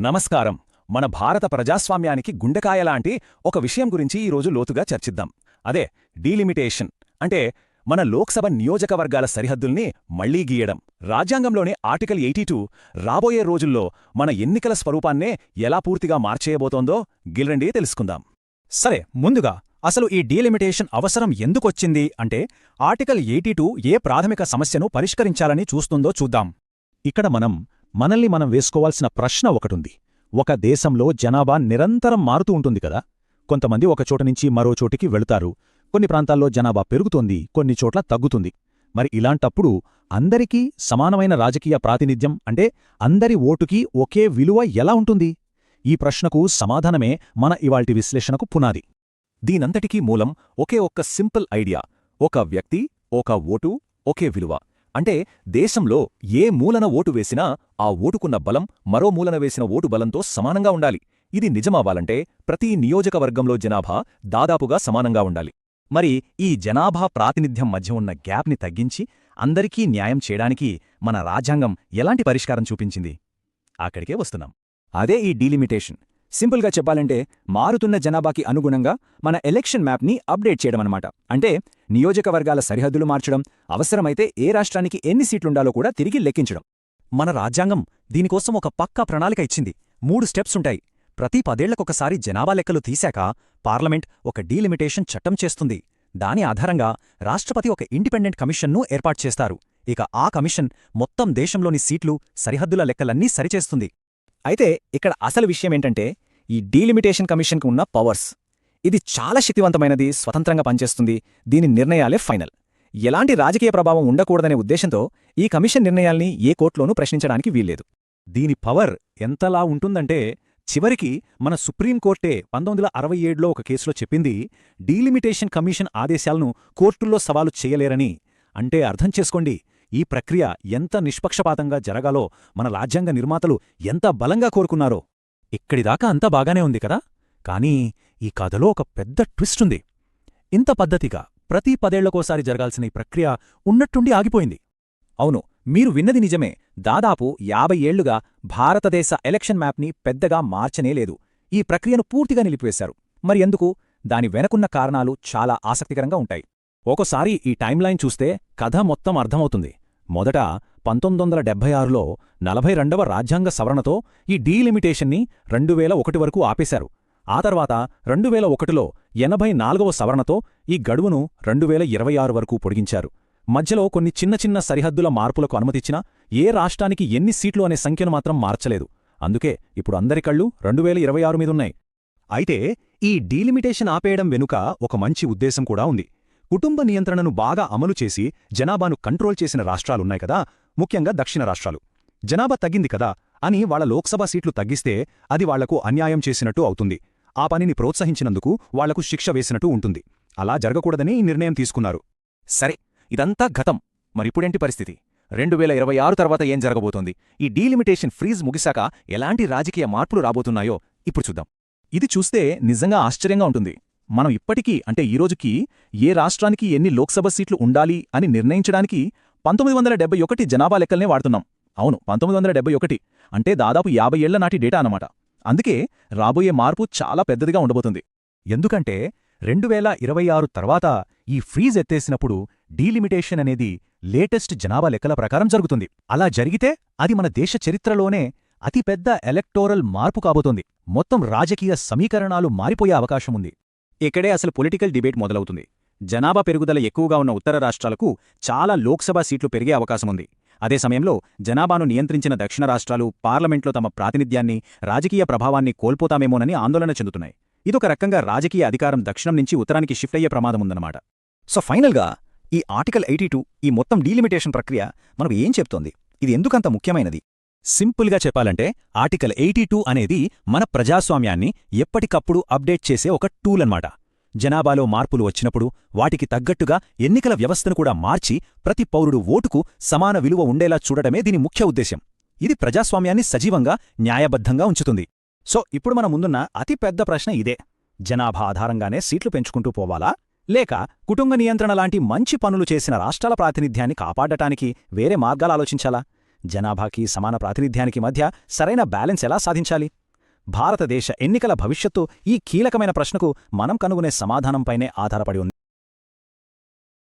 నమస్కారం. మన భారత ప్రజాస్వామ్యానికి గుండెకాయలాంటి ఒక విషయం గురించి ఈరోజు లోతుగా చర్చిద్దాం. అదే డీలిమిటేషన్. అంటే మన లోక్సభ నియోజకవర్గాల సరిహద్దుల్ని మళ్లీ గీయడం. రాజ్యాంగంలోని ఆర్టికల్ 82 రాబోయే రోజుల్లో మన ఎన్నికల స్వరూపాన్నే ఎలా పూర్తిగా మార్చేయబోతోందో గిల్రండి తెలుసుకుందాం. సరే, ముందుగా అసలు ఈ డీలిమిటేషన్ అవసరం ఎందుకొచ్చింది అంటే ఆర్టికల్ 82 ఏ ప్రాథమిక సమస్యను పరిష్కరించాలని చూస్తుందో చూద్దాం. ఇక్కడ మనల్ని మనం వేసుకోవాల్సిన ప్రశ్న ఒకటుంది. ఒక దేశంలో జనాభా నిరంతరం మారుతూ ఉంటుంది కదా. కొంతమంది ఒక చోట నుంచి మరో చోటికి వెళుతారు. కొన్ని ప్రాంతాల్లో జనాభా పెరుగుతోంది, కొన్ని చోట్ల తగ్గుతుంది. మరి ఇలాంటప్పుడు అందరికీ సమానమైన రాజకీయ ప్రాతినిధ్యం అంటే అందరి ఓటుకి ఒకే విలువ ఎలా ఉంటుంది? ఈ ప్రశ్నకు సమాధానమే మన ఇవాల్టి విశ్లేషణకు పునాది. దీనంతటికీ మూలం ఒకే ఒక్క సింపుల్ ఐడియా. ఒక వ్యక్తి, ఒక ఓటు, ఒకే విలువ. అంటే దేశంలో ఏ మూలన ఓటు వేసినా ఆ ఓటుకున్న బలం మరో మూలన వేసిన ఓటు బలంతో సమానంగా ఉండాలి. ఇది నిజమవ్వాలంటే ప్రతి నియోజకవర్గంలో జనాభా దాదాపుగా సమానంగా ఉండాలి. మరి ఈ జనాభా ప్రాతినిధ్యం మధ్య ఉన్న గ్యాప్ని తగ్గించి అందరికీ న్యాయం చేయడానికి మన రాజ్యాంగం ఎలాంటి పరిష్కారం చూపించింది? అక్కడికే వస్తున్నాం. అదే ఈ డీలిమిటేషన్. సింపుల్గా చెప్పాలంటే మారుతున్న జనాభాకి అనుగుణంగా మన ఎలక్షన్ మ్యాప్ని అప్డేట్ చేయడమన్నమాట. అంటే నియోజకవర్గాల సరిహద్దులు మార్చడం, అవసరమైతే ఏ రాష్ట్రానికి ఎన్ని సీట్లుండాలో కూడా తిరిగి లెక్కించడం. మన రాజ్యాంగం దీనికోసం ఒక పక్కా ప్రణాళిక ఇచ్చింది. 3 స్టెప్స్ ఉంటాయి. ప్రతి 10 ఏళ్లకొకసారి జనాభా లెక్కలు తీశాక పార్లమెంట్ ఒక డీలిమిటేషన్ చట్టం చేస్తుంది. దాని ఆధారంగా రాష్ట్రపతి ఒక ఇండిపెండెంట్ కమిషన్ను ఏర్పాటు చేస్తారు. ఇక ఆ కమిషన్ మొత్తం దేశంలోని సీట్లు, సరిహద్దుల లెక్కలన్నీ సరిచేస్తుంది. అయితే ఇక్కడ అసలు విషయమేంటంటే ఈ డీలిమిటేషన్ కమిషన్కు ఉన్న పవర్స్. ఇది చాలా శక్తివంతమైనది, స్వతంత్రంగా పనిచేస్తుంది. దీని నిర్ణయాలే ఫైనల్. ఎలాంటి రాజకీయ ప్రభావం ఉండకూడదనే ఉద్దేశంతో ఈ కమిషన్ నిర్ణయాల్ని ఏ కోర్టులోనూ ప్రశ్నించడానికి వీల్లేదు. దీని పవర్ ఎంతలా ఉంటుందంటే చివరికి మన సుప్రీంకోర్టే 1967లో ఒక కేసులో చెప్పింది, డీలిమిటేషన్ కమిషన్ ఆదేశాలను కోర్టుల్లో సవాలు చేయలేరని. అంటే అర్థం చేసుకోండి, ఈ ప్రక్రియ ఎంత నిష్పక్షపాతంగా జరగాలో మన రాజ్యాంగ నిర్మాతలు ఎంత బలంగా కోరుకున్నారో. ఇక్కడిదాకా అంతా బాగానే ఉంది కదా. కానీ ఈ కథలో ఒక పెద్ద ట్విస్ట్ ఉంది. ఇంత పద్ధతిగా ప్రతి 10 ఏళ్లకోసారి జరగాల్సిన ఈ ప్రక్రియ ఉన్నట్టుండి ఆగిపోయింది. అవును, మీరు విన్నది నిజమే. దాదాపు 50 ఏళ్లుగా భారతదేశ ఎలక్షన్ మ్యాప్ని పెద్దగా మార్చనేలేదు. ఈ ప్రక్రియను పూర్తిగా నిలిపివేశారు. మరి ఎందుకు? దాని వెనకున్న కారణాలు చాలా ఆసక్తికరంగా ఉంటాయి. ఒకోసారి ఈ టైమ్లైన్ చూస్తే కథ మొత్తం అర్థమవుతుంది. మొదట 1976లో 42వ రాజ్యాంగ సవరణతో ఈ డీలిమిటేషన్ని 2001 వరకు ఆపేశారు. ఆ తర్వాత 2001లో 84వ సవరణతో ఈ గడువును 2026 వరకు పొడిగించారు. మధ్యలో కొన్ని చిన్న చిన్న సరిహద్దుల మార్పులకు అనుమతిచ్చినా ఏ రాష్ట్రానికి ఎన్ని సీట్లు అనే సంఖ్యను మాత్రం మార్చలేదు. అందుకే ఇప్పుడు అందరి కళ్ళు 2026 మీదున్నాయి. అయితే ఈ డీలిమిటేషన్ ఆపేయడం వెనుక ఒక మంచి ఉద్దేశం కూడా ఉంది. కుటుంబ నియంత్రణను బాగా అమలు చేసి జనాభాను కంట్రోల్ చేసిన రాష్ట్రాలున్నాయి కదా, ముఖ్యంగా దక్షిణ రాష్ట్రాలు. జనాభా తగ్గింది కదా అని వాళ్ల లోక్సభ సీట్లు తగ్గిస్తే అది వాళ్లకు అన్యాయం చేసినట్టు అవుతుంది. ఆ పనిని ప్రోత్సహించినందుకు వాళ్లకు శిక్ష వేసినట్టు ఉంటుంది. అలా జరగకూడదని ఈ నిర్ణయం తీసుకున్నారు. సరే, ఇదంతా గతం. మరిప్పుడేంటి పరిస్థితి? 2026 తర్వాత ఏం జరగబోతోంది? ఈ డీలిమిటేషన్ ఫ్రీజ్ ముగిశాక ఎలాంటి రాజకీయ మార్పులు రాబోతున్నాయో ఇప్పుడు చూద్దాం. ఇది చూస్తే నిజంగా ఆశ్చర్యంగా ఉంటుంది. మనం ఇప్పటికీ అంటే ఈరోజుకి ఏ రాష్ట్రానికి ఎన్ని లోక్సభ సీట్లు ఉండాలి అని నిర్ణయించడానికి 1971 జనాభా లెక్కల్నే వాడుతున్నాం. అవును, 1971 అంటే దాదాపు 50 ఏళ్ల నాటి డేటా అన్నమాట. అందుకే రాబోయే మార్పు చాలా పెద్దదిగా ఉండబోతుంది. ఎందుకంటే 2026 తర్వాత ఈ ఫ్రీజ్ ఎత్తేసినప్పుడు డీలిమిటేషన్ అనేది లేటెస్ట్ జనాభా లెక్కల ప్రకారం జరుగుతుంది. అలా జరిగితే అది మన దేశ చరిత్రలోనే అతిపెద్ద ఎలక్టోరల్ మార్పు కాబోతోంది. మొత్తం రాజకీయ సమీకరణాలు మారిపోయే అవకాశముంది. ఇక్కడే అసలు పొలిటికల్ డిబేట్ మొదలవుతుంది. జనాభా పెరుగుదల ఎక్కువగా ఉన్న ఉత్తర రాష్ట్రాలకు చాలా లోక్సభ సీట్లు పెరిగే అవకాశముంది. అదే సమయంలో జనాభాను నియంత్రించిన దక్షిణ రాష్ట్రాలు పార్లమెంట్లో తమ ప్రాతినిధ్యాన్ని, రాజకీయ ప్రభావాన్ని కోల్పోతామేమోనని ఆందోళన చెందుతున్నాయి. ఇదొక రకంగా రాజకీయ అధికారం దక్షిణం నుంచి ఉత్తరానికి షిఫ్ట్ అయ్యే ప్రమాదముందన్నమాట. సో ఫైనల్గా ఈ ఆర్టికల్ 82 ఈ మొత్తం డీలిమిటేషన్ ప్రక్రియ మనకు ఏం చెప్తోంది? ఇది ఎందుకంత ముఖ్యమైనది? సింపుల్గా చెప్పాలంటే ఆర్టికల్ 82 అనేది మన ప్రజాస్వామ్యాన్ని ఎప్పటికప్పుడు అప్డేట్ చేసే ఒక టూల్ అన్నమాట. జనాభాలో మార్పులు వచ్చినప్పుడు వాటికి తగ్గట్టుగా ఎన్నికల వ్యవస్థను కూడా మార్చి ప్రతి పౌరుడు ఓటుకు సమాన విలువ ఉండేలా చూడటమే దీని ముఖ్య ఉద్దేశ్యం. ఇది ప్రజాస్వామ్యాన్ని సజీవంగా, న్యాయబద్ధంగా ఉంచుతుంది. సో ఇప్పుడు మన ముందున్న అతిపెద్ద ప్రశ్న ఇదే: జనాభా ఆధారంగానే సీట్లు పెంచుకుంటూ పోవాలా, లేక కుటుంబ నియంత్రణ లాంటి మంచి పనులు చేసిన రాష్ట్రాల ప్రాతినిధ్యాన్ని కాపాడటానికి వేరే మార్గాలు ఆలోచించాలా? జనాభాకి సమాన ప్రాతినిధ్యానికి మధ్య సరైన బ్యాలెన్స్ ఎలా సాధించాలి? భారతదేశ ఎన్నికల భవిష్యత్తు ఈ కీలకమైన ప్రశ్నకు మనం కనుగొనే సమాధానంపైనే ఆధారపడి ఉంది.